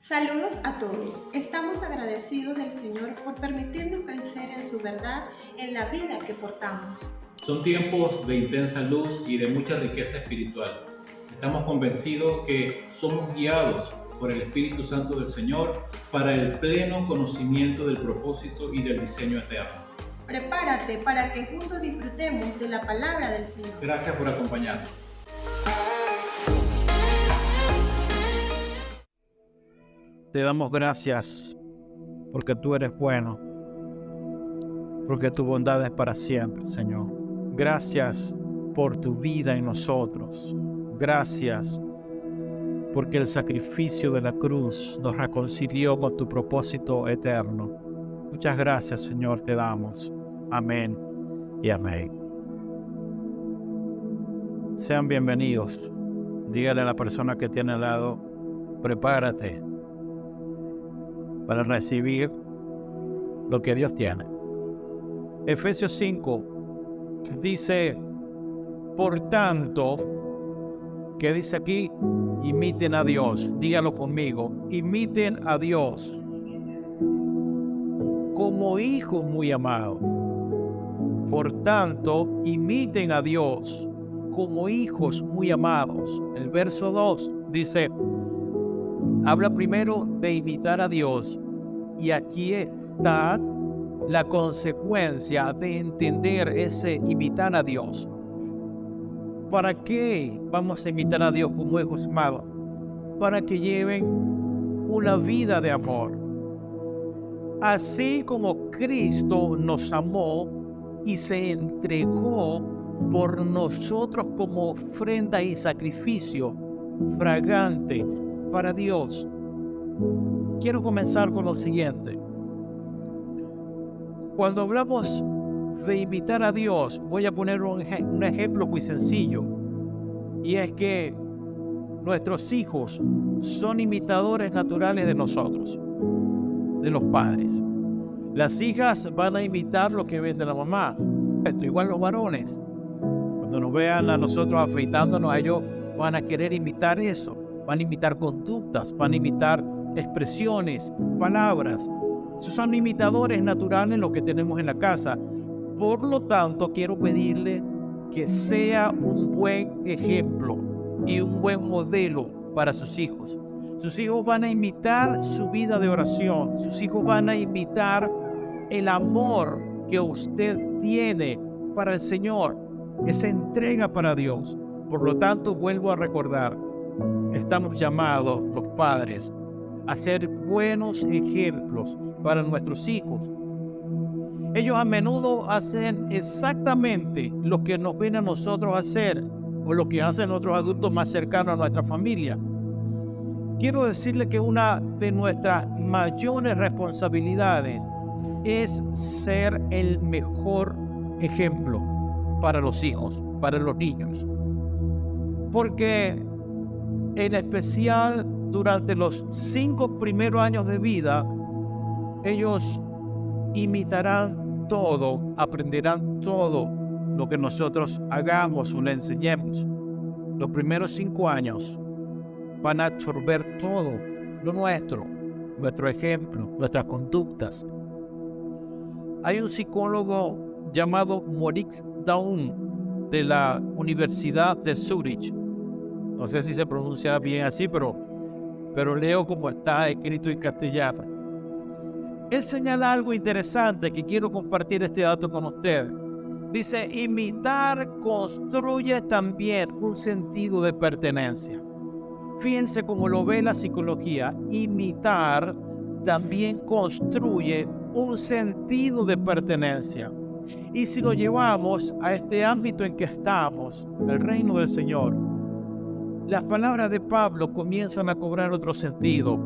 Saludos a todos. Estamos agradecidos del Señor por permitirnos crecer en su verdad en la vida que portamos. Son tiempos de intensa luz y de mucha riqueza espiritual. Estamos convencidos que somos guiados por el Espíritu Santo del Señor para el pleno conocimiento del propósito y del diseño eterno. Prepárate para que juntos disfrutemos de la palabra del Señor. Gracias por acompañarnos. Te damos gracias porque tú eres bueno, porque tu bondad es para siempre, Señor. Gracias por tu vida en nosotros. Gracias porque el sacrificio de la cruz nos reconcilió con tu propósito eterno. Muchas gracias, Señor, te damos. Amén y amén. Sean bienvenidos. Dígale a la persona que tiene al lado, prepárate para recibir lo que Dios tiene. Efesios 5 dice, por tanto, ¿qué dice aquí? Imiten a Dios. Dígalo conmigo. Imiten a Dios como hijos muy amados. Por tanto, imiten a Dios como hijos muy amados. El verso 2 dice, habla primero de imitar a Dios, y aquí está la consecuencia de entender ese imitar a Dios. ¿Para qué vamos a imitar a Dios como hijos amados? Para que lleven una vida de amor. Así como Cristo nos amó y se entregó por nosotros como ofrenda y sacrificio fragante para Dios. Quiero comenzar con lo siguiente. Cuando hablamos de imitar a Dios, voy a poner un ejemplo muy sencillo. Y es que nuestros hijos son imitadores naturales de nosotros, de los padres. Las hijas van a imitar lo que ven de la mamá. Igual los varones. Cuando nos vean a nosotros afeitándonos, a ellos van a querer imitar eso. Van a imitar conductas, van a imitar expresiones, palabras. Esos son imitadores naturales lo que tenemos en la casa. Por lo tanto, quiero pedirle que sea un buen ejemplo y un buen modelo para sus hijos. Sus hijos van a imitar su vida de oración. Sus hijos van a imitar el amor que usted tiene para el Señor, esa entrega para Dios. Por lo tanto, vuelvo a recordar, estamos llamados, los padres, a ser buenos ejemplos para nuestros hijos. Ellos a menudo hacen exactamente lo que nos ven a nosotros hacer o lo que hacen otros adultos más cercanos a nuestra familia. Quiero decirle que una de nuestras mayores responsabilidades es ser el mejor ejemplo para los hijos, para los niños. Porque en especial durante los 5 primeros años de vida, ellos imitarán todo, aprenderán todo lo que nosotros hagamos o le enseñemos. Los primeros 5 años van a absorber todo lo nuestro ejemplo, nuestras conductas. Hay un psicólogo llamado Maurice Daun de la Universidad de Zurich. No sé si se pronuncia bien así, pero leo como está escrito en castellano. Él señala algo interesante que quiero compartir este dato con ustedes. Dice, imitar construye también un sentido de pertenencia. Fíjense cómo lo ve la psicología. Imitar también construye un sentido de pertenencia. Y si lo llevamos a este ámbito en que estamos, el reino del Señor, las palabras de Pablo comienzan a cobrar otro sentido.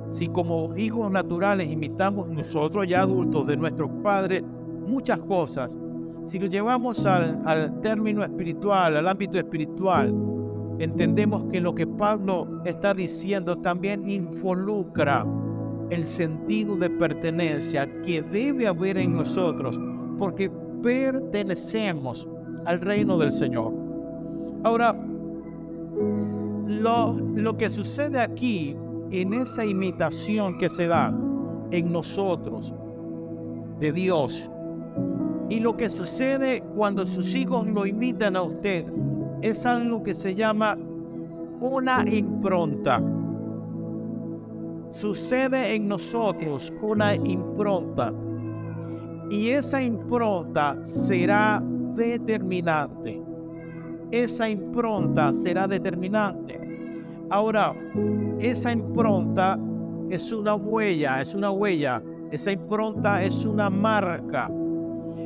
Si como hijos naturales imitamos nosotros ya adultos de nuestros padres muchas cosas, si lo llevamos al término espiritual, al ámbito espiritual, entendemos que lo que Pablo está diciendo también involucra el sentido de pertenencia que debe haber en nosotros, porque pertenecemos al reino del Señor. Ahora, lo que sucede aquí en esa imitación que se da en nosotros de Dios. Y lo que sucede cuando sus hijos lo imitan a usted es algo que se llama una impronta. Sucede en nosotros una impronta. Y esa impronta será determinante. Esa impronta será determinante. Ahora, esa impronta es una huella. Esa impronta es una marca.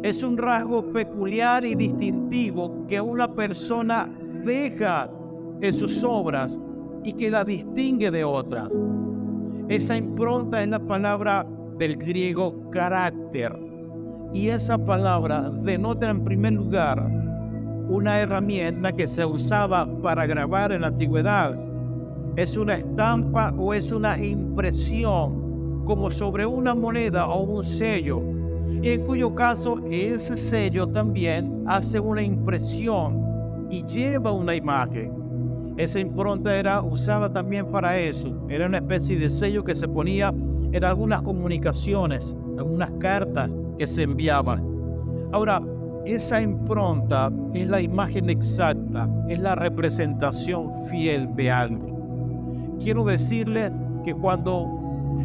Es un rasgo peculiar y distintivo que una persona deja en sus obras y que la distingue de otras. Esa impronta es la palabra del griego carácter. Y esa palabra denota en primer lugar una herramienta que se usaba para grabar en la antigüedad. Es una estampa o es una impresión, como sobre una moneda o un sello, en cuyo caso ese sello también hace una impresión y lleva una imagen. Esa impronta era usada también para eso. Era una especie de sello que se ponía en algunas comunicaciones, algunas cartas que se enviaban. Ahora, esa impronta es la imagen exacta, es la representación fiel de algo. Quiero decirles que cuando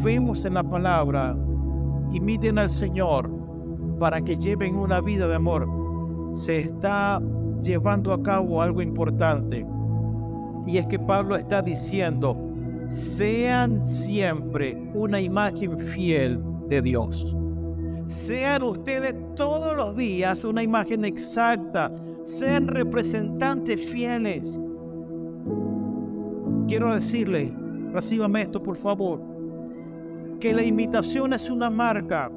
vemos en la palabra, imiten al Señor para que lleven una vida de amor, se está llevando a cabo algo importante. Y es que Pablo está diciendo, sean siempre una imagen fiel de Dios. Sean ustedes todos los días una imagen exacta. Sean representantes fieles. Quiero decirle, recíbame esto por favor, que la imitación es una marca,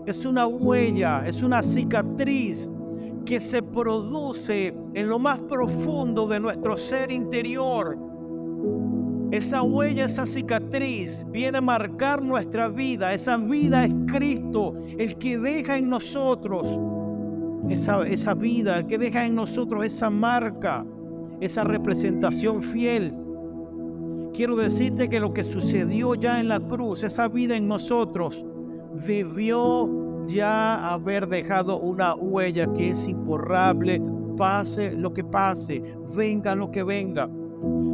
es una huella, es una cicatriz que se produce en lo más profundo de nuestro ser interior. Esa huella, esa cicatriz viene a marcar nuestra vida. Esa vida es Cristo, el que deja en nosotros esa vida, el que deja en nosotros esa marca, esa representación fiel. Quiero decirte que lo que sucedió ya en la cruz, esa vida en nosotros, debió ya haber dejado una huella que es imborrable, pase lo que pase, venga lo que venga.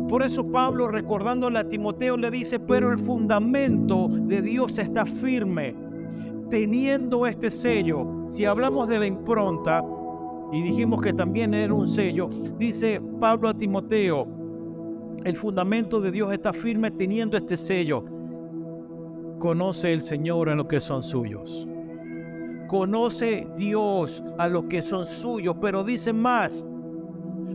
Por eso Pablo, recordándole a Timoteo, le dice, pero el fundamento de Dios está firme, teniendo este sello. Si hablamos de la impronta, y dijimos que también era un sello, dice Pablo a Timoteo, el fundamento de Dios está firme teniendo este sello. Conoce el Señor a los que son suyos. Conoce Dios a los que son suyos, pero dice más,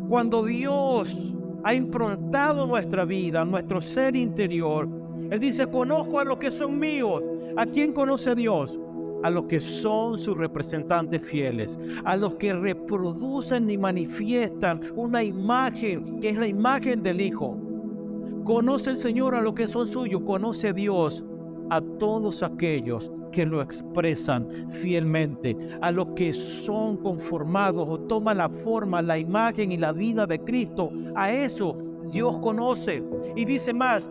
cuando Dios ha improntado nuestra vida, nuestro ser interior, Él dice, conozco a los que son míos. ¿A quién conoce Dios? A los que son sus representantes fieles, a los que reproducen y manifiestan una imagen que es la imagen del Hijo. Conoce el Señor a los que son suyos, conoce Dios a todos aquellos que lo expresan fielmente, a los que son conformados o toman la forma, la imagen y la vida de Cristo. A eso Dios conoce. Y dice más,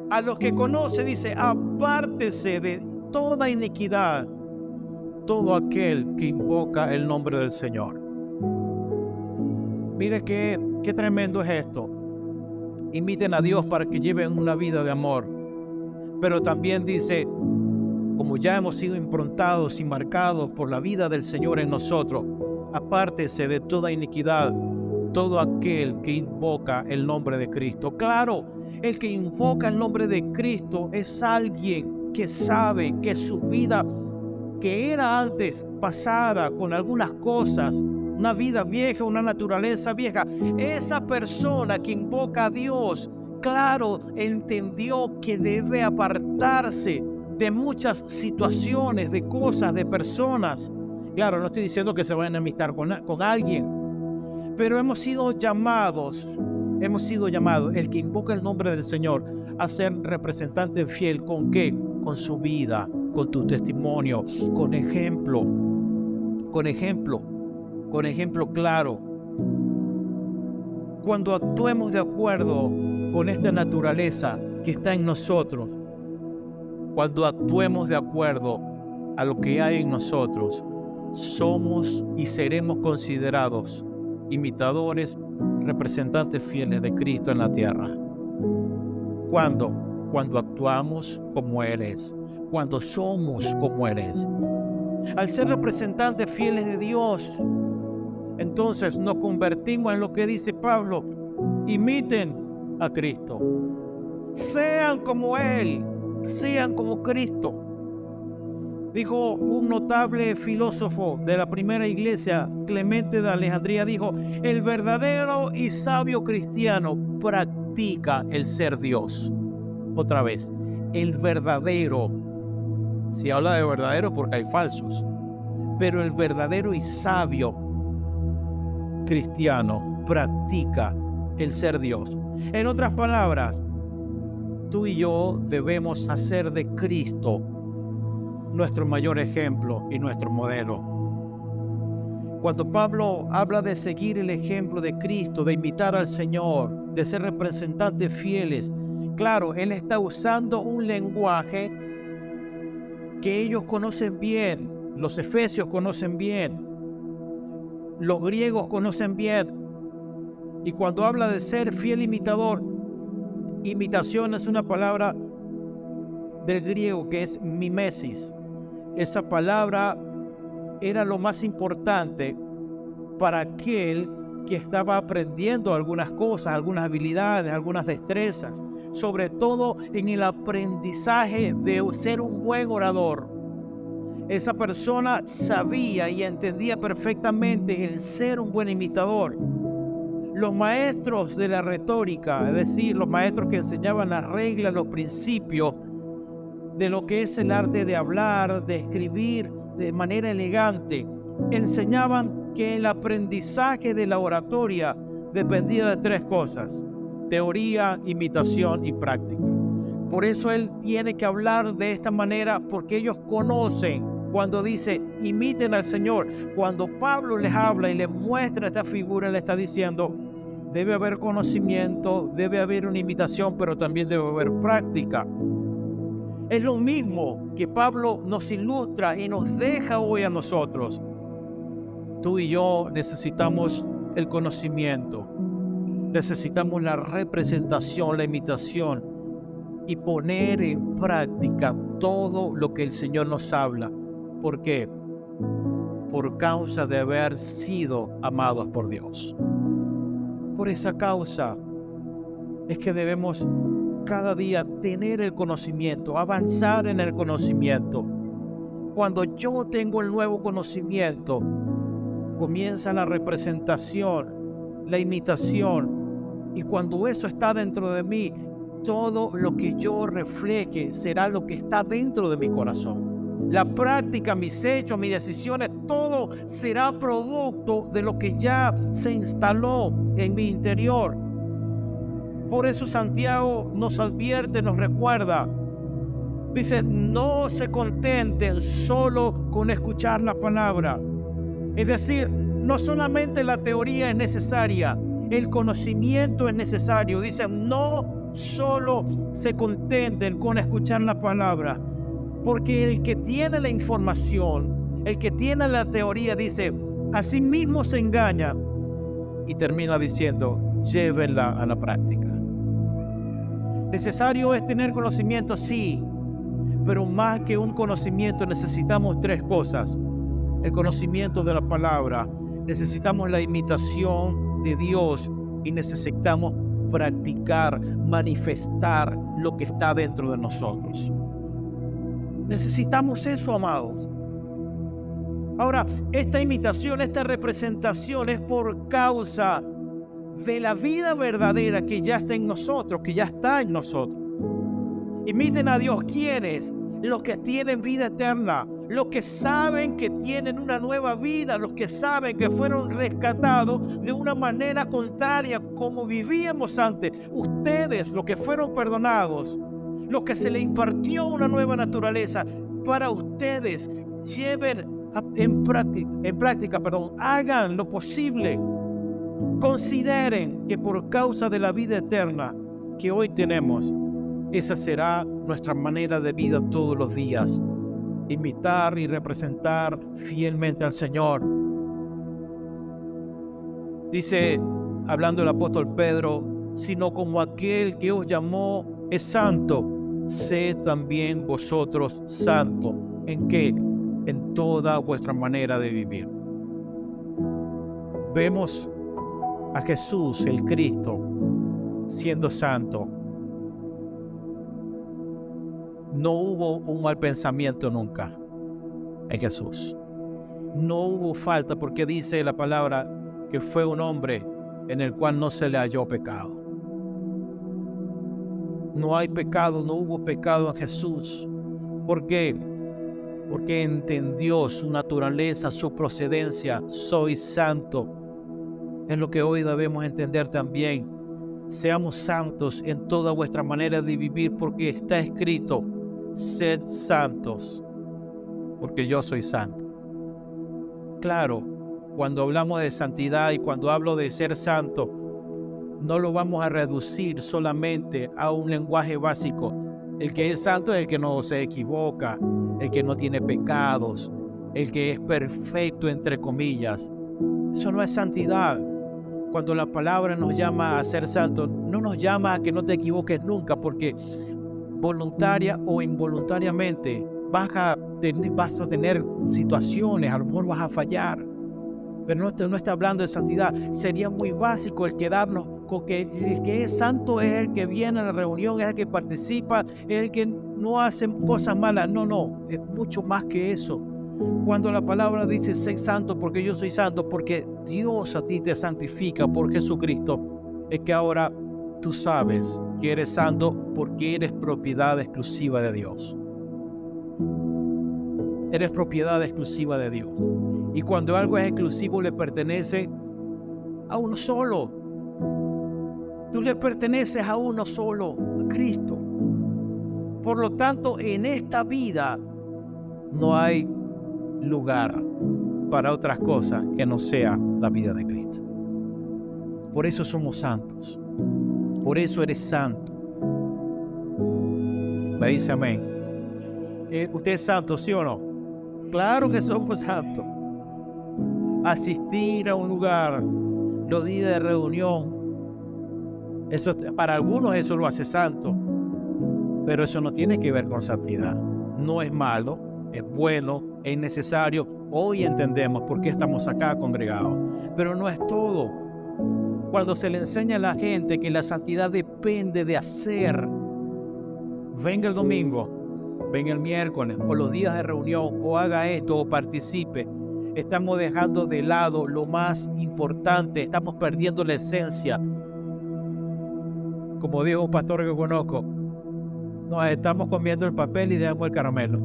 a los que conoce, dice, apártese de toda iniquidad todo aquel que invoca el nombre del Señor. Mire qué tremendo es esto. Imiten a Dios para que lleven una vida de amor. Pero también dice, como ya hemos sido improntados y marcados por la vida del Señor en nosotros, apártese de toda iniquidad todo aquel que invoca el nombre de Cristo. Claro, el que invoca el nombre de Cristo es alguien que sabe que su vida, que era antes pasada con algunas cosas, una vida vieja, una naturaleza vieja, esa persona que invoca a Dios, claro, entendió que debe apartarse de muchas situaciones, de cosas, de personas. Claro, no estoy diciendo que se vayan a enemistar con alguien, pero hemos sido llamados, el que invoca el nombre del Señor, a ser representante fiel. ¿Con qué? Con su vida, con tu testimonio, con ejemplo claro. Cuando actuemos de acuerdo con esta naturaleza que está en nosotros, cuando actuemos de acuerdo a lo que hay en nosotros, somos y seremos considerados imitadores, representantes fieles de Cristo en la tierra. ¿Cuándo? Cuando actuamos como Él es, cuando somos como Él es. Al ser representantes fieles de Dios, entonces nos convertimos en lo que dice Pablo: imiten a Cristo. Sean como Él, sean como Cristo. Dijo un notable filósofo de la primera iglesia, Clemente de Alejandría, dijo: el verdadero y sabio cristiano practica el ser Dios. Otra vez, el verdadero. Se habla de verdadero porque hay falsos, pero el verdadero y sabio cristiano practica el ser Dios. En otras palabras, tú y yo debemos hacer de Cristo nuestro mayor ejemplo y nuestro modelo. Cuando Pablo habla de seguir el ejemplo de Cristo, de imitar al Señor, de ser representantes fieles, claro, él está usando un lenguaje que ellos conocen bien, los efesios conocen bien, los griegos conocen bien. Y cuando habla de ser fiel imitador, imitación es una palabra del griego que es mimesis. Esa palabra era lo más importante para aquel que estaba aprendiendo algunas cosas, algunas habilidades, algunas destrezas, sobre todo en el aprendizaje de ser un buen orador. Esa persona sabía y entendía perfectamente el ser un buen imitador. Los maestros de la retórica, es decir, los maestros que enseñaban las reglas, los principios de lo que es el arte de hablar, de escribir de manera elegante, enseñaban que el aprendizaje de la oratoria dependía de tres cosas: teoría, imitación y práctica. Por eso él tiene que hablar de esta manera, porque ellos conocen. Cuando dice imiten al Señor, cuando Pablo les habla y les muestra esta figura, le está diciendo: debe haber conocimiento, debe haber una imitación, pero también debe haber práctica. Es lo mismo que Pablo nos ilustra y nos deja hoy a nosotros. Tú y yo necesitamos el conocimiento, necesitamos la representación, la imitación y poner en práctica todo lo que el Señor nos habla. ¿Por qué? Por causa de haber sido amados por Dios. Por esa causa es que debemos cada día tener el conocimiento, avanzar en el conocimiento. Cuando yo tengo el nuevo conocimiento, comienza la representación, la imitación, y cuando eso está dentro de mí, todo lo que yo refleje será lo que está dentro de mi corazón. La práctica, mis hechos, mis decisiones, todo será producto de lo que ya se instaló en mi interior. Por eso Santiago nos advierte, nos recuerda. Dice: no se contenten solo con escuchar la palabra. Es decir, no solamente la teoría es necesaria, el conocimiento es necesario. Dice: no solo se contenten con escuchar la palabra, porque el que tiene la información, el que tiene la teoría, dice, a sí mismo se engaña, y termina diciendo: llévenla a la práctica. Necesario es tener conocimiento, sí, pero más que un conocimiento necesitamos tres cosas: el conocimiento de la palabra, necesitamos la imitación de Dios y necesitamos practicar, manifestar lo que está dentro de nosotros. Necesitamos eso, amados. Ahora, esta imitación, esta representación es por causa de la vida verdadera que ya está en nosotros, que ya está en nosotros. Imiten a Dios. ¿Quiénes? Los que tienen vida eterna, los que saben que tienen una nueva vida, los que saben que fueron rescatados de una manera contraria como vivíamos antes. Ustedes, los que fueron perdonados, los que se les impartió una nueva naturaleza, para ustedes lleven en práctica, hagan lo posible. Consideren que por causa de la vida eterna que hoy tenemos, esa será nuestra manera de vida todos los días. Imitar y representar fielmente al Señor. Dice, hablando el apóstol Pedro, sino como aquel que os llamó es santo, sed también vosotros santos. ¿En qué? En toda vuestra manera de vivir. Vemos a Jesús, el Cristo, siendo santo. No hubo un mal pensamiento nunca en Jesús. No hubo falta, porque dice la palabra que fue un hombre en el cual no se le halló pecado. No hay pecado, no hubo pecado en Jesús. ¿Por qué? Porque entendió su naturaleza, su procedencia. Soy santo. Es lo que hoy debemos entender también. Seamos santos en toda vuestra manera de vivir, porque está escrito: sed santos, porque yo soy santo. Claro, cuando hablamos de santidad y cuando hablo de ser santo, no lo vamos a reducir solamente a un lenguaje básico. El que es santo es el que no se equivoca, el que no tiene pecados, el que es perfecto, entre comillas. Eso no es santidad. Cuando la palabra nos llama a ser santos, no nos llama a que no te equivoques nunca, porque voluntaria o involuntariamente vas a tener situaciones, a lo mejor vas a fallar, pero no está hablando de santidad. Sería muy básico el quedarnos con que el que es santo es el que viene a la reunión, es el que participa, es el que no hace cosas malas. No, es mucho más que eso. Cuando la palabra dice sé santo porque yo soy santo, porque Dios a ti te santifica por Jesucristo, es que ahora tú sabes que eres santo porque eres propiedad exclusiva de Dios. Eres propiedad exclusiva de Dios. Y cuando algo es exclusivo, le pertenece a uno solo. Tú le perteneces a uno solo, a Cristo. Por lo tanto, en esta vida no hay lugar para otras cosas que no sea la vida de Cristo. Por eso somos santos. Por eso eres santo. Me dice amén. ¿Usted es santo, sí o no? Claro que somos santos. Asistir a un lugar, los días de reunión, eso, para algunos eso lo hace santo, pero eso no tiene que ver con santidad. No es malo, es bueno, es necesario. Hoy entendemos por qué estamos acá congregados, pero no es todo. Cuando se le enseña a la gente que la santidad depende de hacer, venga el domingo, venga el miércoles, o los días de reunión, o haga esto, o participe, estamos dejando de lado lo más importante, estamos perdiendo la esencia. Como dijo un pastor que conozco, nos estamos comiendo el papel y dejamos el caramelo.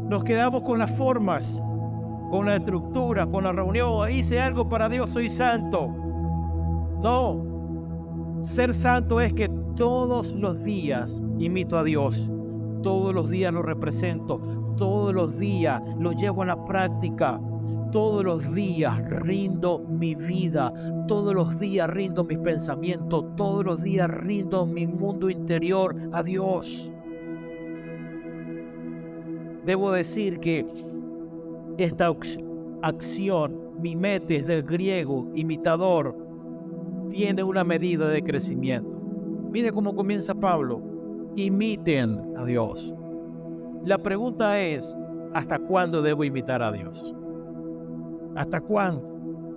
Nos quedamos con las formas, con la estructura, con la reunión. Hice algo para Dios, soy santo. No, ser santo es que todos los días imito a Dios, todos los días lo represento, todos los días lo llevo a la práctica, todos los días rindo mi vida, todos los días rindo mis pensamientos, todos los días rindo mi mundo interior a Dios. Debo decir que esta acción, mimetes del griego, imitador, tiene una medida de crecimiento. Mire cómo comienza Pablo: imiten a Dios. La pregunta es, ¿hasta cuándo debo imitar a Dios? ¿Hasta cuándo?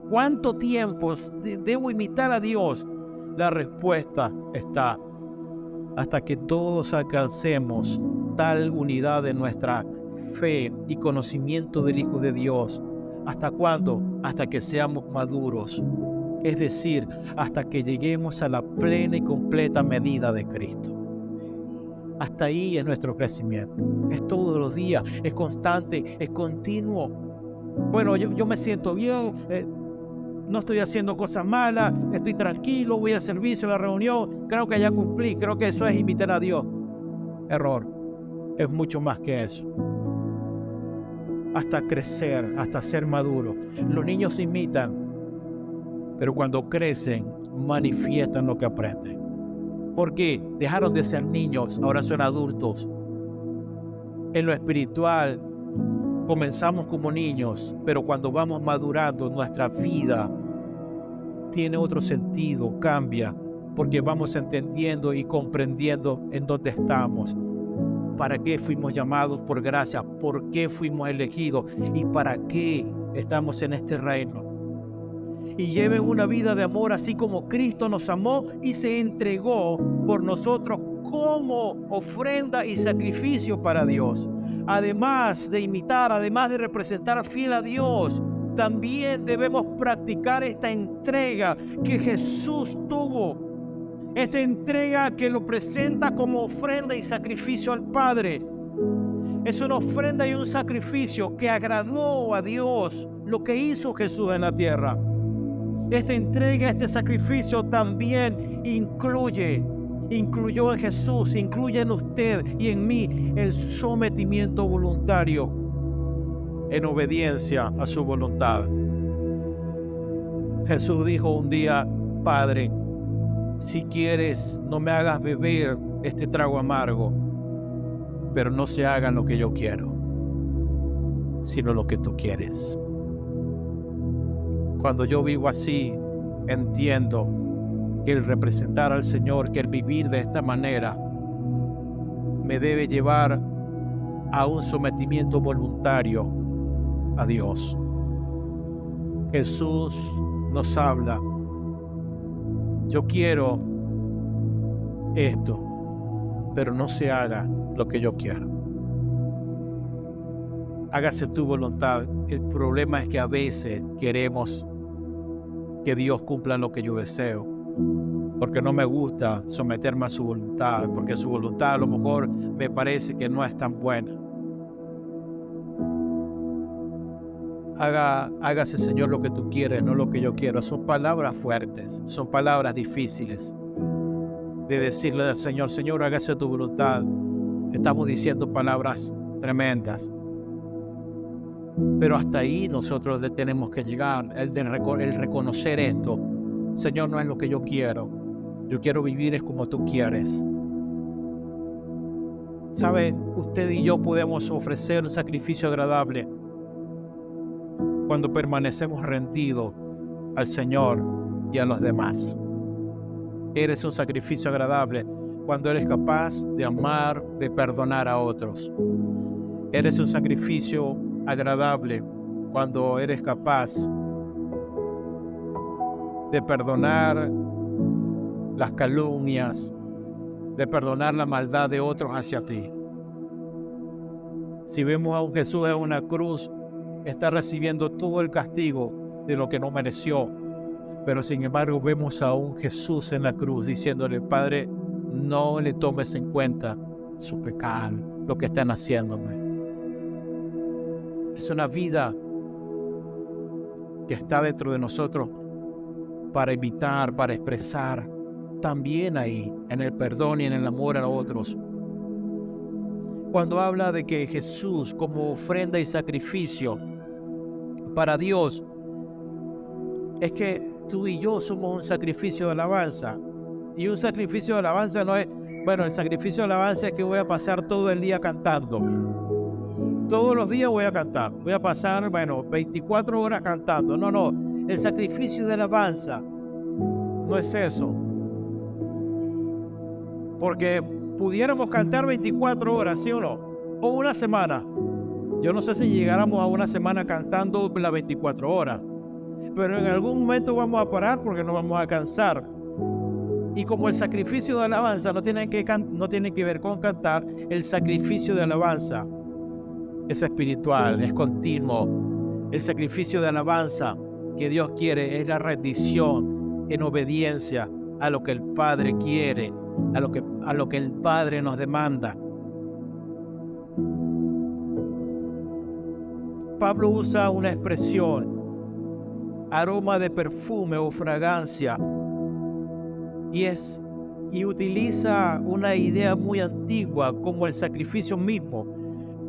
¿Cuánto tiempo debo imitar a Dios? La respuesta está: hasta que todos alcancemos tal unidad de nuestra fe y conocimiento del Hijo de Dios. ¿Hasta cuándo? Hasta que seamos maduros. Es decir, hasta que lleguemos a la plena y completa medida de Cristo. Hasta ahí es nuestro crecimiento. Es todos los días, es constante, es continuo. Bueno, yo me siento bien, no estoy haciendo cosas malas, estoy tranquilo, voy al servicio, a la reunión, creo que ya cumplí, creo que eso es imitar a Dios. Error, es mucho más que eso. Hasta crecer, hasta ser maduro. Los niños imitan, pero cuando crecen manifiestan lo que aprenden. Porque dejaron de ser niños, ahora son adultos. En lo espiritual comenzamos como niños, pero cuando vamos madurando nuestra vida tiene otro sentido, cambia, porque vamos entendiendo y comprendiendo en dónde estamos, para qué fuimos llamados por gracia, por qué fuimos elegidos y para qué estamos en este reino. Y lleven una vida de amor así como Cristo nos amó y se entregó por nosotros como ofrenda y sacrificio para Dios. Además de imitar, además de representar fiel a Dios, también debemos practicar esta entrega que Jesús tuvo. Esta entrega que lo presenta como ofrenda y sacrificio al Padre. Es una ofrenda y un sacrificio que agradó a Dios lo que hizo Jesús en la tierra. Esta entrega, este sacrificio también incluyó en Jesús, incluye en usted y en mí el sometimiento voluntario en obediencia a su voluntad. Jesús dijo un día: Padre, si quieres, no me hagas beber este trago amargo, pero no se haga lo que yo quiero, sino lo que tú quieres. Cuando yo vivo así, entiendo que el representar al Señor, que el vivir de esta manera, me debe llevar a un sometimiento voluntario a Dios. Jesús nos habla: yo quiero esto, pero no se haga lo que yo quiero. Hágase tu voluntad. El problema es que a veces queremos que Dios cumpla lo que yo deseo, porque no me gusta someterme a su voluntad, porque su voluntad a lo mejor me parece que no es tan buena. Hágase, Señor, lo que tú quieres, no lo que yo quiero. Son palabras fuertes, son palabras difíciles de decirle al Señor: Señor, hágase tu voluntad. Estamos diciendo palabras tremendas, pero hasta ahí nosotros tenemos que llegar, el reconocer esto. Señor, no es lo que yo quiero vivir es como tú quieres. ¿Sabe? Usted y yo podemos ofrecer un sacrificio agradable cuando permanecemos rendidos al Señor y a los demás. Eres un sacrificio agradable cuando eres capaz de amar, de perdonar a otros. Eres un sacrificio agradable cuando eres capaz de perdonar las calumnias, de perdonar la maldad de otros hacia ti. Si vemos a un Jesús en una cruz, está recibiendo todo el castigo de lo que no mereció, pero sin embargo vemos a un Jesús en la cruz diciéndole: Padre, no le tomes en cuenta su pecado, lo que están haciéndome. Es una vida que está dentro de nosotros para imitar, para expresar, también ahí, en el perdón y en el amor a otros. Cuando habla de que Jesús como ofrenda y sacrificio para Dios, es que tú y yo somos un sacrificio de alabanza. Y un sacrificio de alabanza no es, bueno, el sacrificio de alabanza es que voy a pasar todo el día cantando. Todos los días voy a cantar. Voy a pasar, 24 horas cantando. No. El sacrificio de alabanza no es eso. Porque pudiéramos cantar 24 horas, ¿sí o no? O una semana. Yo no sé si llegáramos a una semana cantando las 24 horas. Pero en algún momento vamos a parar porque nos vamos a cansar. Y como el sacrificio de alabanza no tiene que ver con cantar, el sacrificio de alabanza es espiritual, es continuo. El sacrificio de alabanza que Dios quiere es la rendición en obediencia a lo que el Padre quiere, a lo que el Padre nos demanda. Pablo usa una expresión: aroma de perfume o fragancia, y utiliza una idea muy antigua como el sacrificio mismo.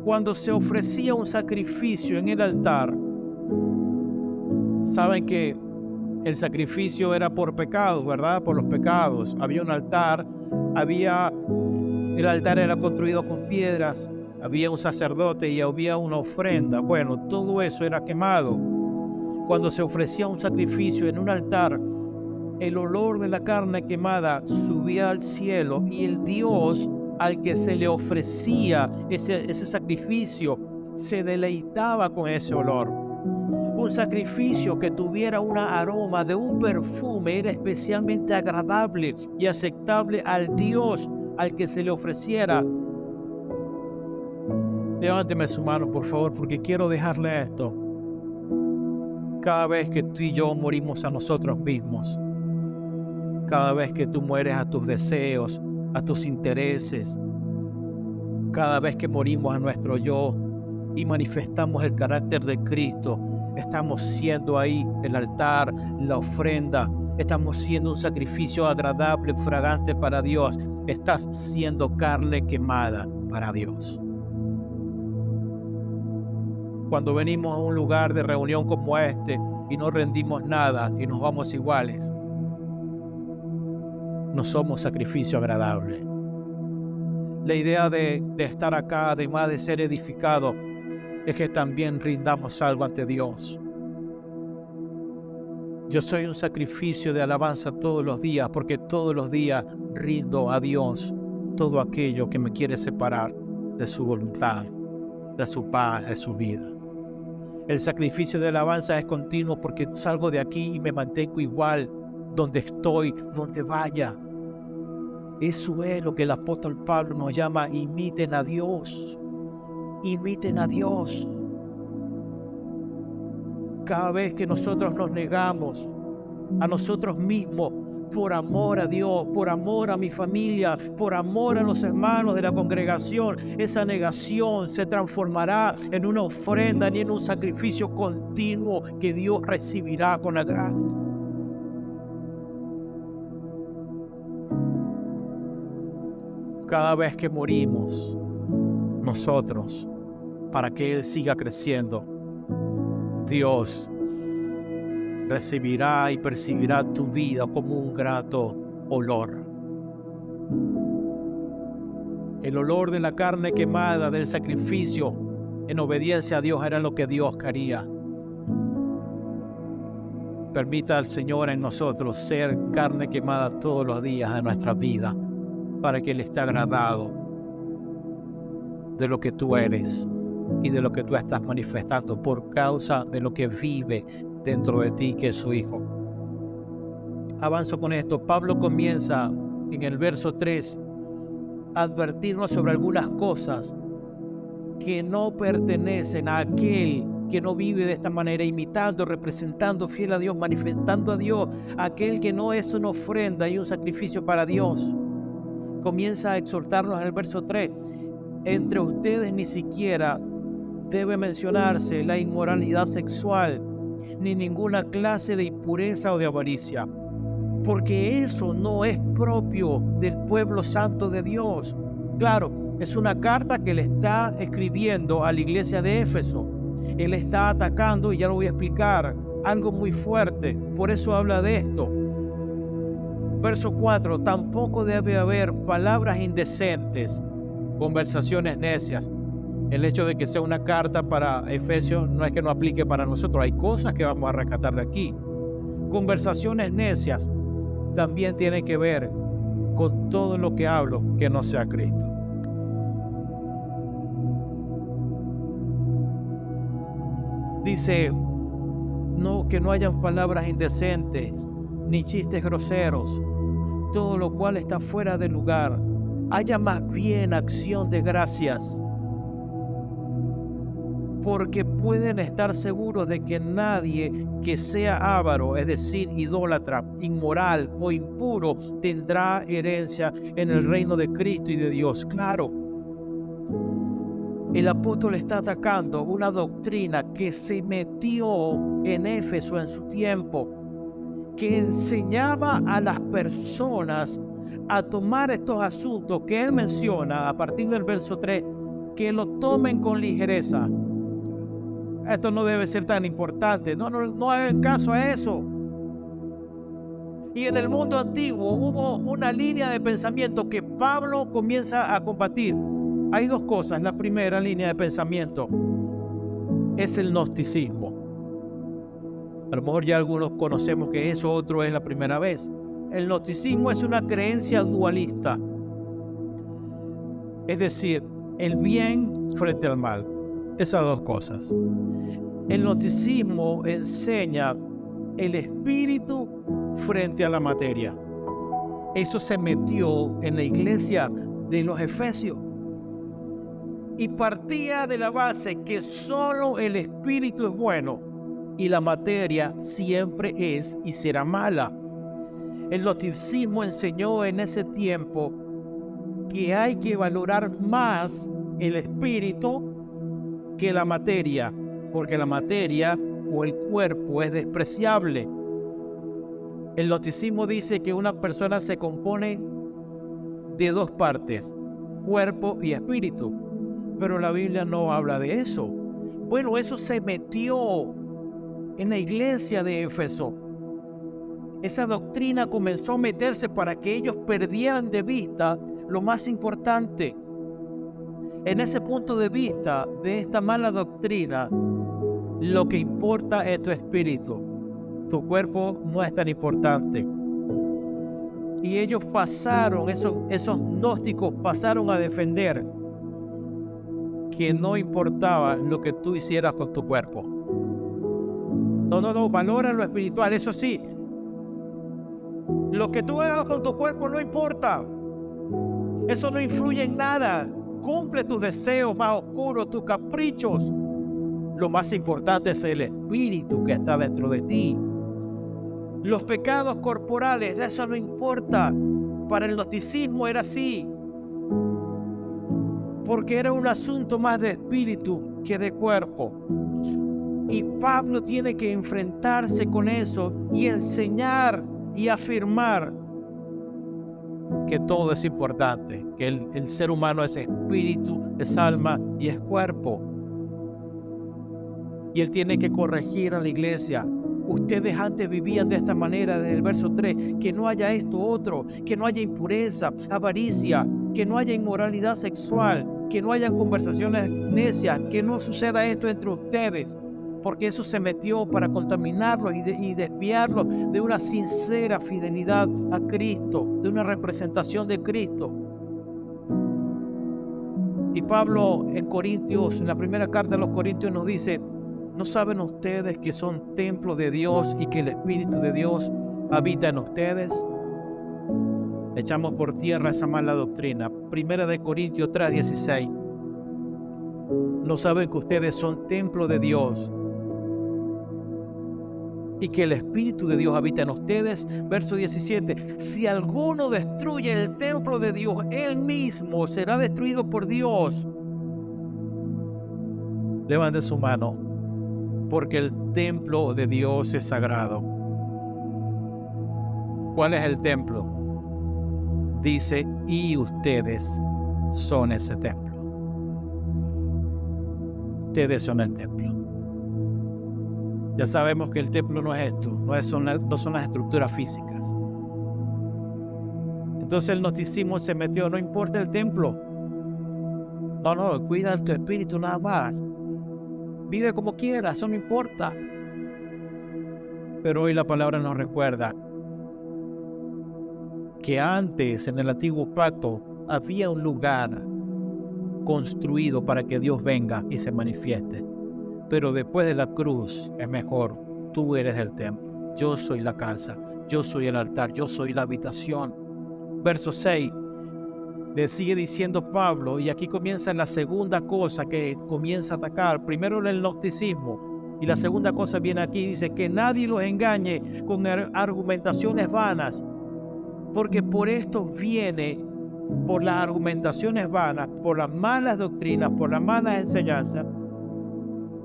Cuando se ofrecía un sacrificio en el altar, saben que El sacrificio era por pecados, ¿verdad? Por los pecados. Había un altar, el altar era construido con piedras, había un sacerdote y había una ofrenda. Bueno, todo eso era quemado. Cuando se ofrecía un sacrificio en un altar, el olor de la carne quemada subía al cielo y el Dios al que se le ofrecía ese sacrificio se deleitaba con ese olor. Un sacrificio que tuviera un aroma de un perfume era especialmente agradable y aceptable al Dios al que se le ofreciera. Levánteme su mano, por favor, porque quiero dejarle esto. Cada vez que tú y yo morimos a nosotros mismos, cada vez que tú mueres a tus deseos, a tus intereses, cada vez que morimos a nuestro yo y manifestamos el carácter de Cristo, estamos siendo ahí el altar, la ofrenda, estamos siendo un sacrificio agradable, fragante para Dios. Estás siendo carne quemada para Dios. Cuando venimos a un lugar de reunión como este y no rendimos nada y nos vamos iguales, no somos sacrificio agradable. La idea de estar acá, además de ser edificado, es que también rindamos algo ante Dios. Yo soy un sacrificio de alabanza todos los días, porque todos los días rindo a Dios todo aquello que me quiere separar de su voluntad, de su paz, de su vida. El sacrificio de alabanza es continuo porque salgo de aquí y me mantengo igual donde estoy, donde vaya. Eso es lo que el apóstol Pablo nos llama: imiten a Dios. Imiten a Dios. Cada vez que nosotros nos negamos a nosotros mismos por amor a Dios, por amor a mi familia, por amor a los hermanos de la congregación, esa negación se transformará en una ofrenda y en un sacrificio continuo que Dios recibirá con agrado. Cada vez que morimos nosotros para que Él siga creciendo, Dios recibirá y percibirá tu vida como un grato olor. El olor de la carne quemada, del sacrificio en obediencia a Dios, era lo que Dios quería. Permita al Señor en nosotros ser carne quemada todos los días de nuestra vida, para que Él esté agradado de lo que tú eres y de lo que tú estás manifestando por causa de lo que vive dentro de ti, que es su Hijo. Avanzo con esto. Pablo comienza en el verso 3 a advertirnos sobre algunas cosas que no pertenecen a aquel que no vive de esta manera, imitando, representando, fiel a Dios, manifestando a Dios, aquel que no es una ofrenda y un sacrificio para Dios. Comienza a exhortarnos en el verso 3. Entre ustedes ni siquiera debe mencionarse la inmoralidad sexual, ni ninguna clase de impureza o de avaricia, porque eso no es propio del pueblo santo de Dios. Claro, es una carta que le está escribiendo a la iglesia de Éfeso. Él está atacando, y ya lo voy a explicar, algo muy fuerte. Por eso habla de esto. Verso 4, tampoco debe haber palabras indecentes, conversaciones necias. El hecho de que sea una carta para Efesios no es que no aplique para nosotros. Hay cosas que vamos a rescatar de aquí. Conversaciones necias también tienen que ver con todo lo que hablo que no sea Cristo. Dice, no, que no hayan palabras indecentes ni chistes groseros, todo lo cual está fuera de lugar. Haya más bien acción de gracias, porque pueden estar seguros de que nadie que sea avaro, es decir, idólatra, inmoral o impuro, tendrá herencia en el reino de Cristo y de Dios. Claro, el apóstol está atacando una doctrina que se metió en Éfeso en su tiempo, que enseñaba a las personas a tomar estos asuntos que él menciona a partir del verso 3, que lo tomen con ligereza. Esto no debe ser tan importante. No hagan caso a eso. Y en el mundo antiguo hubo una línea de pensamiento que Pablo comienza a combatir. Hay dos cosas. La primera línea de pensamiento es el gnosticismo. A lo mejor ya algunos conocemos que eso, otro es la primera vez. El gnosticismo es una creencia dualista, es decir, el bien frente al mal. Esas dos cosas. El gnosticismo enseña el espíritu frente a la materia. Eso se metió en la iglesia de los Efesios y partía de la base que solo el espíritu es bueno y la materia siempre es y será mala. El gnosticismo enseñó en ese tiempo que hay que valorar más el espíritu que la materia, porque la materia o el cuerpo es despreciable. El gnosticismo dice que una persona se compone de dos partes, cuerpo y espíritu, pero la Biblia no habla de eso. Bueno, eso se metió en la iglesia de Éfeso. Esa doctrina comenzó a meterse para que ellos perdieran de vista lo más importante. En ese punto de vista de esta mala doctrina, lo que importa es tu espíritu. Tu cuerpo no es tan importante. Y ellos pasaron, esos gnósticos pasaron a defender que no importaba lo que tú hicieras con tu cuerpo. No, valora lo espiritual, eso sí. Lo que tú hagas con tu cuerpo no importa. Eso no influye en nada. Cumple tus deseos más oscuros, tus caprichos. Lo más importante es el espíritu que está dentro de ti. Los pecados corporales, eso no importa. Para el gnosticismo era así. Porque era un asunto más de espíritu que de cuerpo. Y Pablo tiene que enfrentarse con eso y enseñar y afirmar que todo es importante, que el ser humano es espíritu, es alma y es cuerpo. Y él tiene que corregir a la iglesia. Ustedes antes vivían de esta manera, desde el verso 3, que no haya esto otro, que no haya impureza, avaricia, que no haya inmoralidad sexual, que no haya conversaciones necias, que no suceda esto entre ustedes, porque eso se metió para contaminarlos y desviarlos de una sincera fidelidad a Cristo, de una representación de Cristo. Y Pablo en Corintios, en la primera carta a los Corintios nos dice: ¿no saben ustedes que son templos de Dios y que el Espíritu de Dios habita en ustedes? Echamos por tierra esa mala doctrina. Primera de Corintios 3:16. ¿No saben que ustedes son templo de Dios y que el Espíritu de Dios habita en ustedes? Verso 17. Si alguno destruye el templo de Dios, él mismo será destruido por Dios. Levante su mano, porque el templo de Dios es sagrado. ¿Cuál es el templo? Dice, y ustedes son ese templo. Ustedes son el templo. Ya sabemos que el templo no es esto, no son las estructuras físicas. Entonces el gnosticismo se metió, no importa el templo. No, cuida tu espíritu nada más. Vive como quieras, eso no importa. Pero hoy la palabra nos recuerda que antes, en el antiguo pacto, había un lugar construido para que Dios venga y se manifieste. Pero después de la cruz es mejor. Tú eres el templo. Yo soy la casa. Yo soy el altar. Yo soy la habitación. Verso 6. Le sigue diciendo Pablo, y aquí comienza la segunda cosa que comienza a atacar. Primero el gnosticismo, y la segunda cosa viene aquí, dice que nadie los engañe con argumentaciones vanas, porque por esto viene, por las argumentaciones vanas, por las malas doctrinas, por las malas enseñanzas,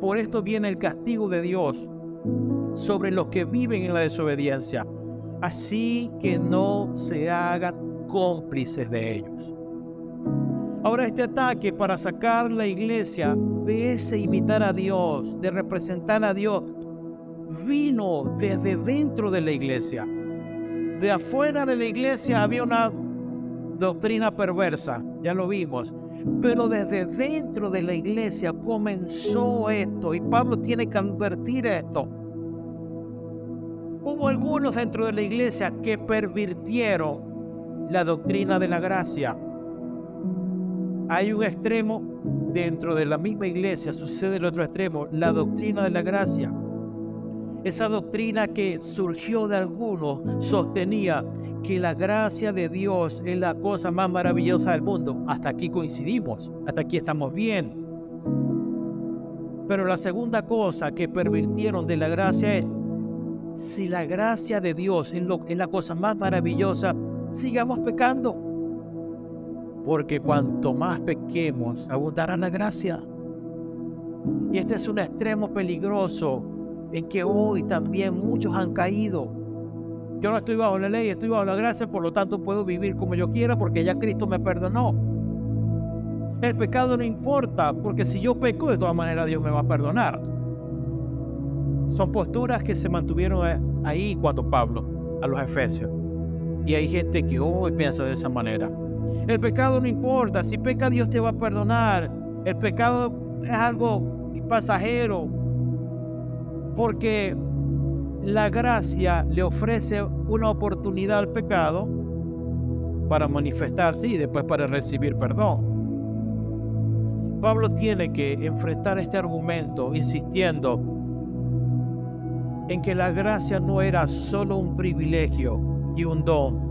por esto viene el castigo de Dios sobre los que viven en la desobediencia. Así que no se hagan cómplices de ellos. Ahora este ataque para sacar la iglesia de ese imitar a Dios, de representar a Dios, vino desde dentro de la iglesia. De afuera de la iglesia había una doctrina perversa, ya lo vimos, pero desde dentro de la iglesia comenzó esto y Pablo tiene que advertir esto. Hubo algunos dentro de la iglesia que pervirtieron la doctrina de la gracia. Hay un extremo dentro de la misma iglesia, sucede el otro extremo, la doctrina de la gracia. Esa doctrina que surgió de algunos sostenía que la gracia de Dios es la cosa más maravillosa del mundo. Hasta aquí coincidimos, hasta aquí estamos bien. Pero la segunda cosa que pervirtieron de la gracia es, si la gracia de Dios es la cosa más maravillosa, sigamos pecando. Porque cuanto más pequemos, abundará la gracia. Y este es un extremo peligroso en que hoy también muchos han caído. Yo no estoy bajo la ley, estoy bajo la gracia, por lo tanto puedo vivir como yo quiera porque ya Cristo me perdonó. El pecado no importa, porque si yo peco, de todas maneras Dios me va a perdonar. Son posturas que se mantuvieron ahí cuando Pablo, a los Efesios. Y hay gente que hoy piensa de esa manera. El pecado no importa, si peca Dios te va a perdonar. El pecado es algo pasajero, porque la gracia le ofrece una oportunidad al pecado para manifestarse y después para recibir perdón. Pablo tiene que enfrentar este argumento insistiendo en que la gracia no era solo un privilegio y un don.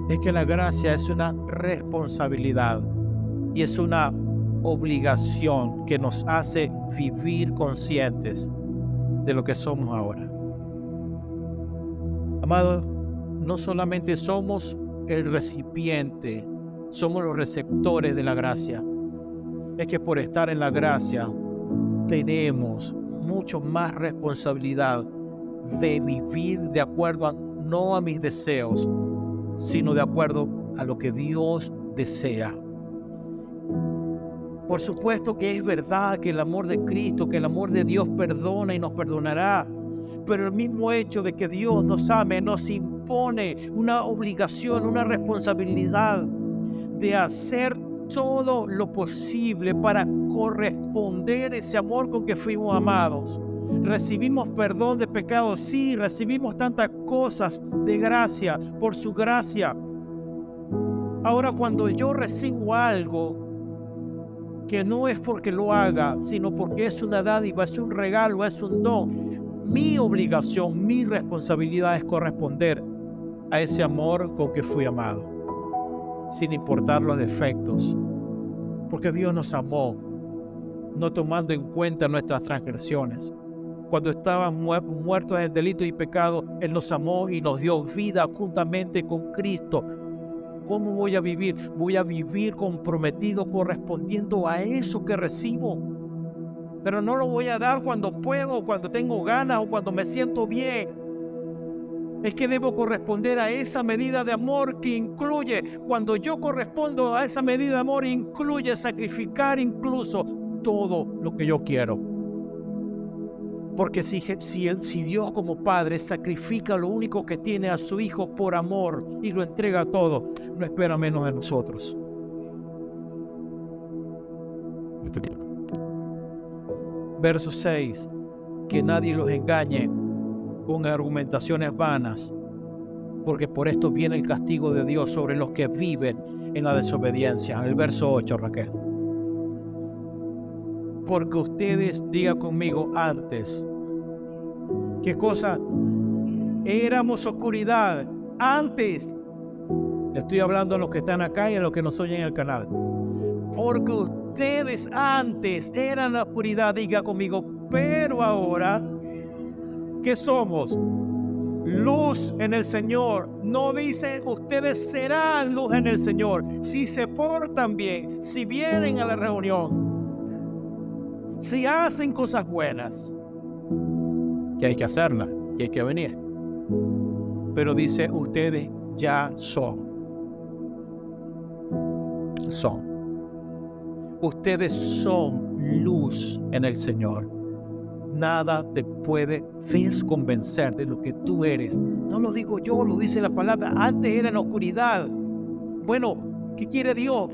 Es que la gracia es una responsabilidad y es una obligación que nos hace vivir conscientes de lo que somos ahora. Amados, no solamente somos el recipiente, somos los receptores de la gracia. Es que por estar en la gracia tenemos mucho más responsabilidad de vivir de acuerdo no a mis deseos, sino de acuerdo a lo que Dios desea. Por supuesto que es verdad que el amor de Cristo, que el amor de Dios perdona y nos perdonará, pero el mismo hecho de que Dios nos ame nos impone una obligación, una responsabilidad de hacer todo lo posible para corresponder ese amor con que fuimos amados. Recibimos perdón de pecados, sí, recibimos tantas cosas de gracia, por su gracia. Ahora, cuando yo recibo algo que no es porque lo haga, sino porque es una dádiva, es un regalo, es un don, mi obligación, mi responsabilidad es corresponder a ese amor con que fui amado, sin importar los defectos, porque Dios nos amó, no tomando en cuenta nuestras transgresiones. Cuando estábamos muertos en delito y pecado, Él nos amó y nos dio vida juntamente con Cristo. ¿Cómo voy a vivir? Voy a vivir comprometido, correspondiendo a eso que recibo. Pero no lo voy a dar cuando puedo, cuando tengo ganas o cuando me siento bien. Es que debo corresponder a esa medida de amor que incluye, cuando yo correspondo a esa medida de amor, incluye sacrificar incluso todo lo que yo quiero. Porque si Dios como Padre sacrifica lo único que tiene a su Hijo por amor y lo entrega todo, no espera menos de nosotros. Verso 6. Que nadie los engañe con argumentaciones vanas, porque por esto viene el castigo de Dios sobre los que viven en la desobediencia. El verso 8, Raquel. Porque ustedes, diga conmigo, antes, ¿qué cosa? Éramos oscuridad, antes. Le estoy hablando a los que están acá y a los que nos oyen en el canal. Porque ustedes antes eran la oscuridad, diga conmigo, pero ahora, ¿qué somos? Luz en el Señor. No dice ustedes serán luz en el Señor si se portan bien, si vienen a la reunión, si hacen cosas buenas, que hay que hacerlas, que hay que venir. Pero dice, ustedes ya son. Ustedes son luz en el Señor. nada te puede desconvencer de lo que tú eres. No lo digo yo, lo dice la palabra. Antes era en oscuridad. Bueno, ¿qué quiere Dios?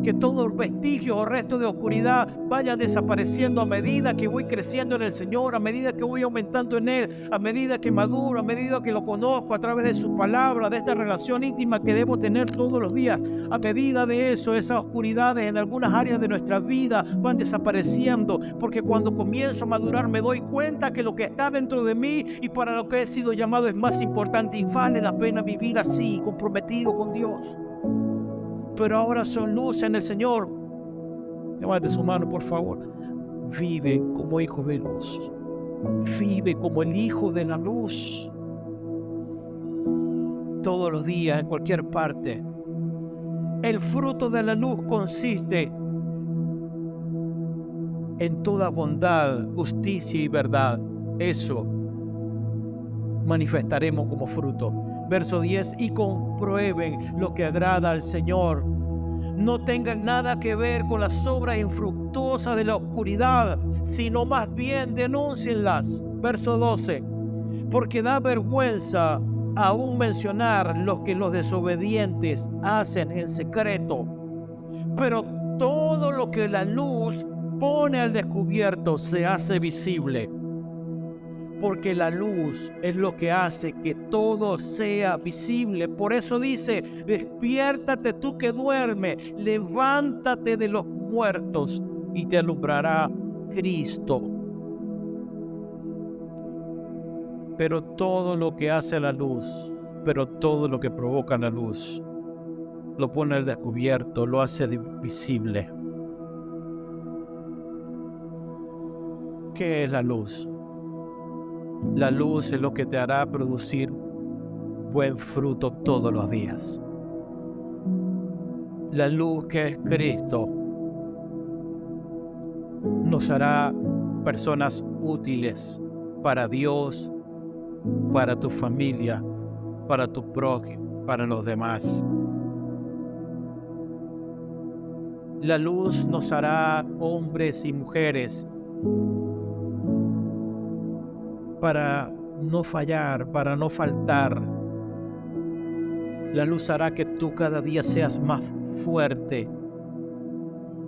Que todo vestigio o resto de oscuridad vaya desapareciendo a medida que voy creciendo en el Señor, a medida que voy aumentando en Él, a medida que maduro, a medida que lo conozco a través de su palabra, de esta relación íntima que debo tener todos los días. A medida de eso, esas oscuridades en algunas áreas de nuestra vida van desapareciendo, porque cuando comienzo a madurar me doy cuenta que lo que está dentro de mí y para lo que he sido llamado es más importante, y vale la pena vivir así, comprometido con Dios. Pero ahora son luz en el Señor. Levante su mano, por favor. Vive como hijo de luz. Vive como el hijo de la luz. Todos los días, en cualquier parte. El fruto de la luz consiste en toda bondad, justicia y verdad. Eso manifestaremos como fruto. Verso 10, y comprueben lo que agrada al Señor. No tengan nada que ver con las obras infructuosas de la oscuridad, sino más bien denúncienlas. Verso 12, porque da vergüenza aún mencionar lo que los desobedientes hacen en secreto. Pero todo lo que la luz pone al descubierto se hace visible. Porque la luz es lo que hace que todo sea visible. Por eso dice, despiértate tú que duermes, levántate de los muertos y te alumbrará Cristo. Pero todo lo que hace la luz, pero todo lo que provoca la luz, lo pone al descubierto, lo hace visible. ¿Qué es la luz? La luz es lo que te hará producir buen fruto todos los días. La luz que es Cristo nos hará personas útiles para Dios, para tu familia, para tu prójimo, para los demás. La luz nos hará hombres y mujeres para no fallar, para no faltar. La luz hará que tú cada día seas más fuerte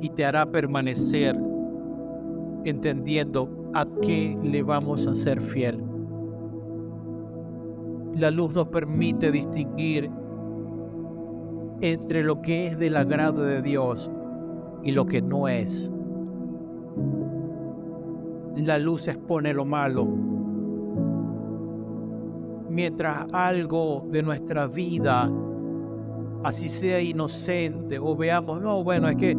y te hará permanecer entendiendo a qué le vamos a ser fiel. La luz nos permite distinguir entre lo que es del agrado de Dios y lo que no es. La luz expone lo malo. Mientras algo de nuestra vida, así sea inocente, o veamos, no, bueno, es que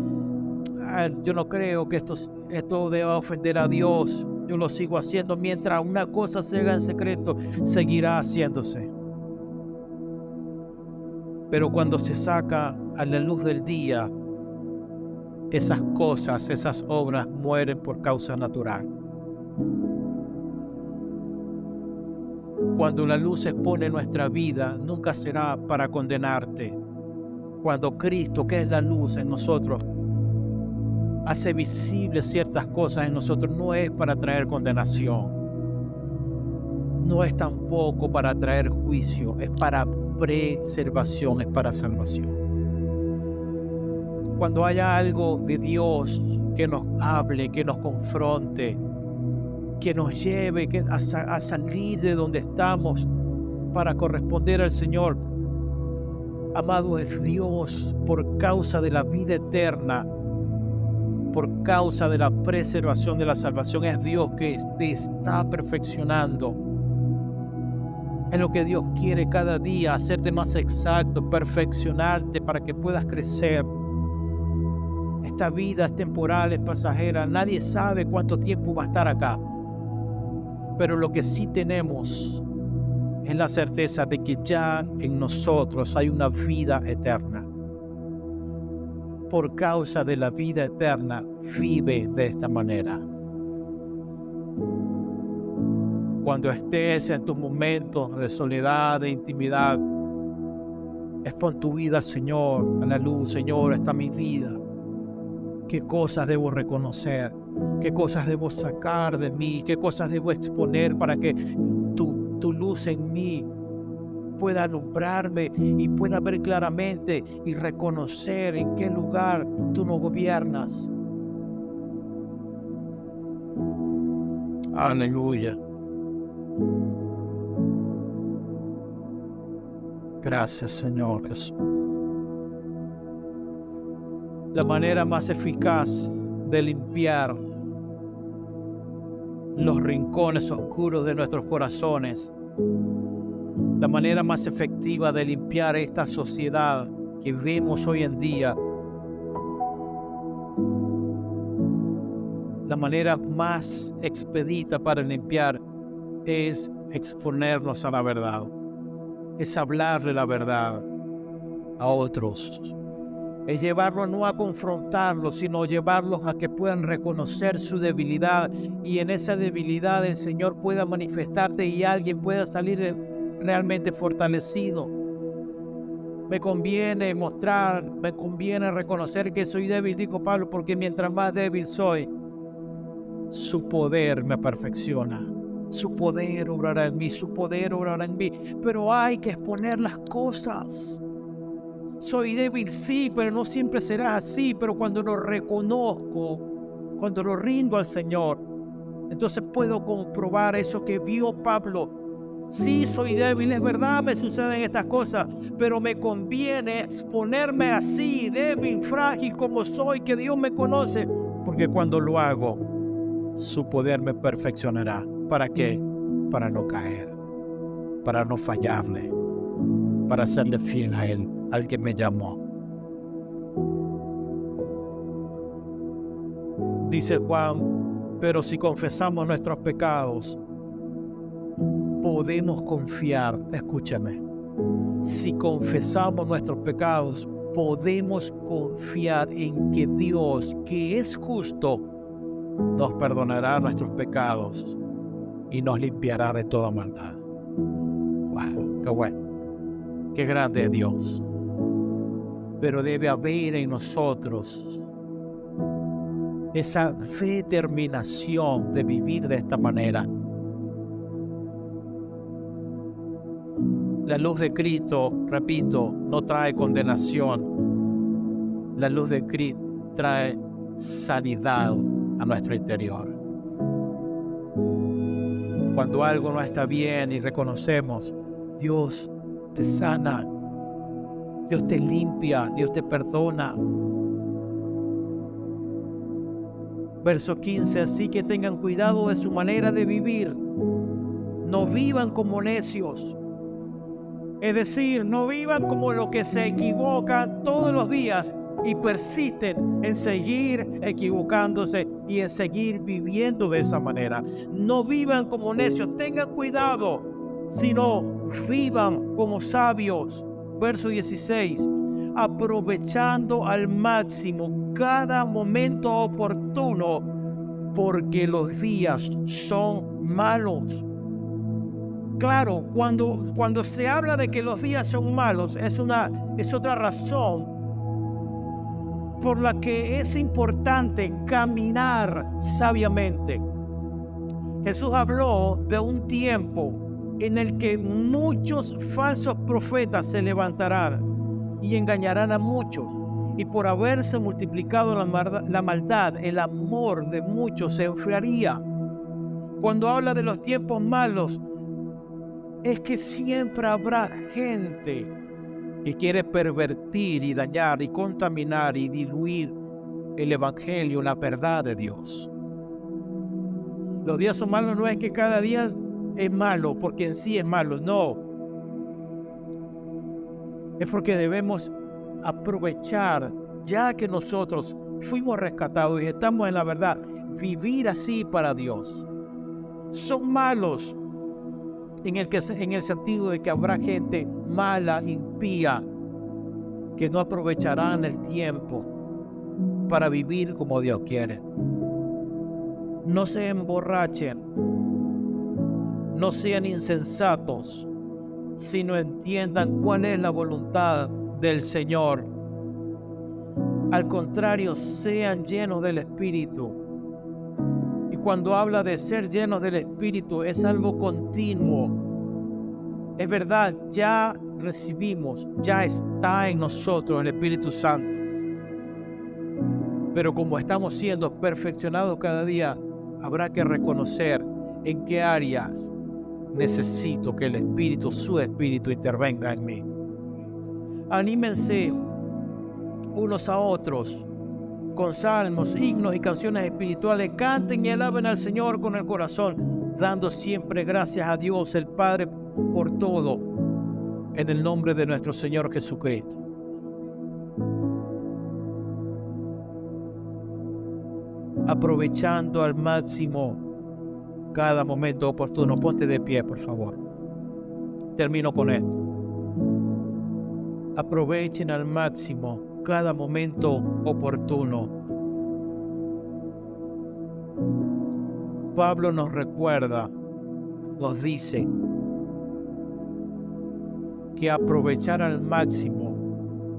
yo no creo que esto deba ofender a Dios, yo lo sigo haciendo. Mientras una cosa se haga en secreto, seguirá haciéndose. Pero cuando se saca a la luz del día, esas cosas, esas obras mueren por causa natural. Cuando la luz expone nuestra vida, nunca será para condenarte. Cuando Cristo, que es la luz en nosotros, hace visibles ciertas cosas en nosotros, no es para traer condenación. No es tampoco para traer juicio, es para preservación, es para salvación. Cuando haya algo de Dios que nos hable, que nos confronte, que nos lleve a salir de donde estamos para corresponder al Señor, amado, es Dios, por causa de la vida eterna, por causa de la preservación de la salvación, es Dios que te está perfeccionando. Es lo que Dios quiere cada día, hacerte más exacto, perfeccionarte para que puedas crecer. Esta vida es temporal, es pasajera, nadie sabe cuánto tiempo va a estar acá. Pero lo que sí tenemos es la certeza de que ya en nosotros hay una vida eterna. Por causa de la vida eterna, vive de esta manera. Cuando estés en tus momentos de soledad, de intimidad, expon tu vida al Señor, a la luz. Señor, esta es mi vida. ¿Qué cosas debo reconocer? qué cosas debo sacar de mí, qué cosas debo exponer para que tu luz en mí pueda alumbrarme y pueda ver claramente y reconocer en qué lugar tú no gobiernas. Aleluya. Gracias, Señor Jesús. La manera más eficaz de limpiar los rincones oscuros de nuestros corazones, la manera más efectiva de limpiar esta sociedad que vemos hoy en día, la manera más expedita para limpiar es exponernos a la verdad, es hablarle la verdad a otros, es llevarlos no a confrontarlos, sino llevarlos a que puedan reconocer su debilidad, y en esa debilidad el Señor pueda manifestarte y alguien pueda salir realmente fortalecido. Me conviene mostrar, me conviene reconocer que soy débil, dijo Pablo, porque mientras más débil soy, su poder me perfecciona. Su poder obrará en mí, su poder obrará en mí. Pero hay que exponer las cosas. Soy débil, sí, pero no siempre será así. Pero cuando lo reconozco, cuando lo rindo al Señor, entonces puedo comprobar eso que vio Pablo. Sí, soy débil, es verdad, me suceden estas cosas, pero me conviene exponerme así, débil, frágil como soy, que Dios me conoce, porque cuando lo hago, su poder me perfeccionará. ¿Para qué? Para no caer, para no fallarle, para serle fiel a Él, al que me llamó. Dice Juan, pero si confesamos nuestros pecados, podemos confiar, escúchame, si confesamos nuestros pecados, podemos confiar en que Dios, que es justo, nos perdonará nuestros pecados y nos limpiará de toda maldad. ¡Wow! ¡Qué bueno! ¡Qué grande es Dios! Pero debe haber en nosotros esa determinación de vivir de esta manera. La luz de Cristo, repito, no trae condenación. La luz de Cristo trae sanidad a nuestro interior. Cuando algo no está bien y reconocemos, Dios te sana, Dios te limpia, Dios te perdona. Verso 15, así que tengan cuidado de su manera de vivir. No vivan como necios. Es decir, no vivan como los que se equivocan todos los días y persisten en seguir equivocándose y en seguir viviendo de esa manera. No vivan como necios, tengan cuidado, sino vivan como sabios. Verso 16, aprovechando al máximo cada momento oportuno, porque los días son malos. Claro, cuando se habla de que los días son malos, es otra razón por la que es importante caminar sabiamente. Jesús habló de un tiempo en el que muchos falsos profetas se levantarán y engañarán a muchos. Y por haberse multiplicado la maldad, el amor de muchos se enfriaría. Cuando habla de los tiempos malos, es que siempre habrá gente que quiere pervertir y dañar y contaminar y diluir el evangelio, la verdad de Dios. Los días son malos no es que cada día es malo porque en sí es malo, no. Es porque debemos aprovechar, ya que nosotros fuimos rescatados y estamos en la verdad, vivir así para Dios. Son malos en el sentido de que habrá gente mala, impía, que no aprovecharán el tiempo para vivir como Dios quiere. No se emborrachen, no sean insensatos, sino entiendan cuál es la voluntad del Señor. Al contrario, sean llenos del Espíritu cuando habla de ser llenos del Espíritu, es algo continuo. Es verdad, ya recibimos, ya está en nosotros el Espíritu Santo. Pero como estamos siendo perfeccionados cada día, habrá que reconocer en qué áreas necesito que el Espíritu, su Espíritu, intervenga en mí. Anímense unos a otros con salmos, himnos y canciones espirituales. Canten y alaben al Señor con el corazón, dando siempre gracias a Dios el Padre por todo, en el nombre de nuestro Señor Jesucristo. Aprovechando al máximo cada momento oportuno. Ponte de pie, por favor. Termino con esto. Aprovechen al máximo cada momento oportuno. Pablo nos recuerda, nos dice que aprovechar al máximo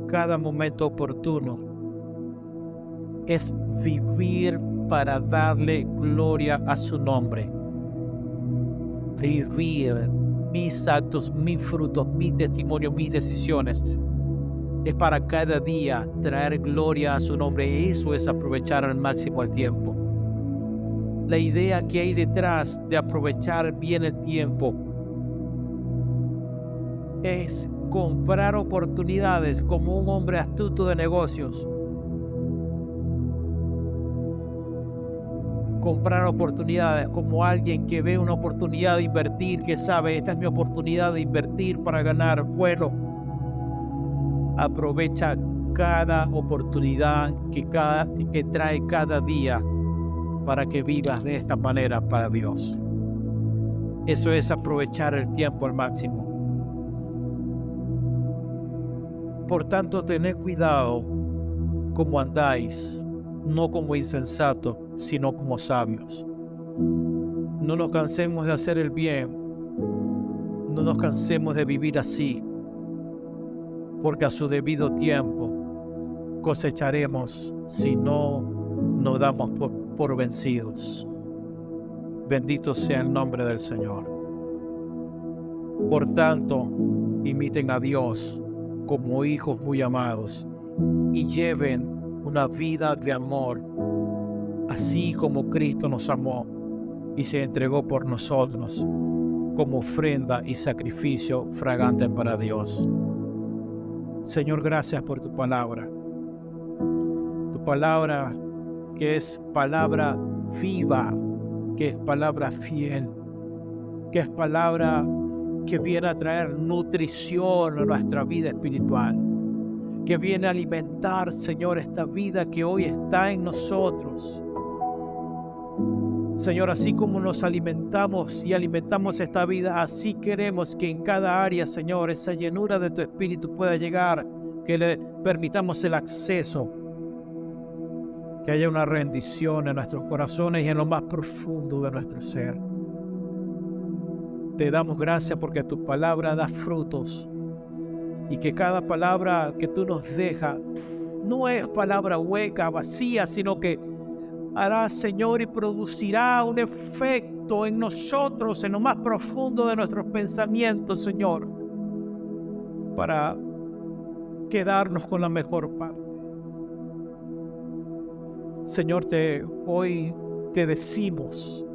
cada momento oportuno es vivir para darle gloria a su nombre. Vivir mis actos, mis frutos, mi testimonio, mis decisiones es para cada día traer gloria a su nombre. Eso es aprovechar al máximo el tiempo. La idea que hay detrás de aprovechar bien el tiempo es comprar oportunidades como un hombre astuto de negocios. Comprar oportunidades como alguien que ve una oportunidad de invertir, que sabe, esta es mi oportunidad de invertir para ganar. Bueno, aprovecha cada oportunidad que trae cada día para que vivas de esta manera para Dios. Eso es aprovechar el tiempo al máximo. Por tanto, tened cuidado como andáis, no como insensatos, sino como sabios. No nos cansemos de hacer el bien, no nos cansemos de vivir así, porque a su debido tiempo cosecharemos si no nos damos por vencidos. Bendito sea el nombre del Señor. Por tanto, imiten a Dios como hijos muy amados y lleven una vida de amor, así como Cristo nos amó y se entregó por nosotros como ofrenda y sacrificio fragante para Dios. Señor, gracias por tu palabra que es palabra viva, que es palabra fiel, que es palabra que viene a traer nutrición a nuestra vida espiritual, que viene a alimentar, Señor, esta vida que hoy está en nosotros. Señor, así como nos alimentamos y alimentamos esta vida, así queremos que en cada área, Señor, esa llenura de tu Espíritu pueda llegar, que le permitamos el acceso, que haya una rendición en nuestros corazones y en lo más profundo de nuestro ser. Te damos gracias porque tu palabra da frutos y que cada palabra que tú nos dejas no es palabra hueca, vacía, sino que hará, Señor, y producirá un efecto en nosotros, en lo más profundo de nuestros pensamientos, Señor, para quedarnos con la mejor parte. Señor, hoy te decimos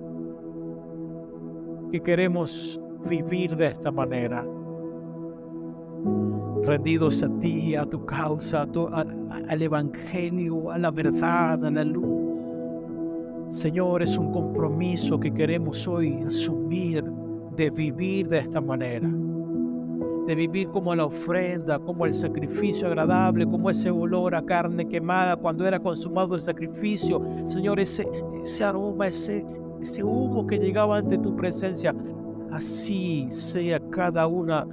que queremos vivir de esta manera, rendidos a ti, a tu causa, al Evangelio, a la verdad, a la luz. Señor, es un compromiso que queremos hoy asumir de vivir de esta manera, de vivir como la ofrenda, como el sacrificio agradable, como ese olor a carne quemada cuando era consumado el sacrificio. Señor, ese aroma, ese humo que llegaba ante tu presencia, así sea cada una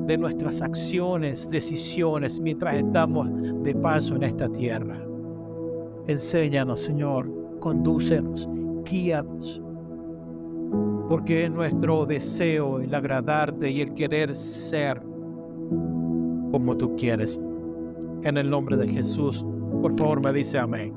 de nuestras acciones, decisiones, mientras estamos de paso en esta tierra. Enséñanos, Señor, condúcenos, guíanos, porque es nuestro deseo el agradarte y el querer ser como tú quieres. En el nombre de Jesús, por favor, me dice amén.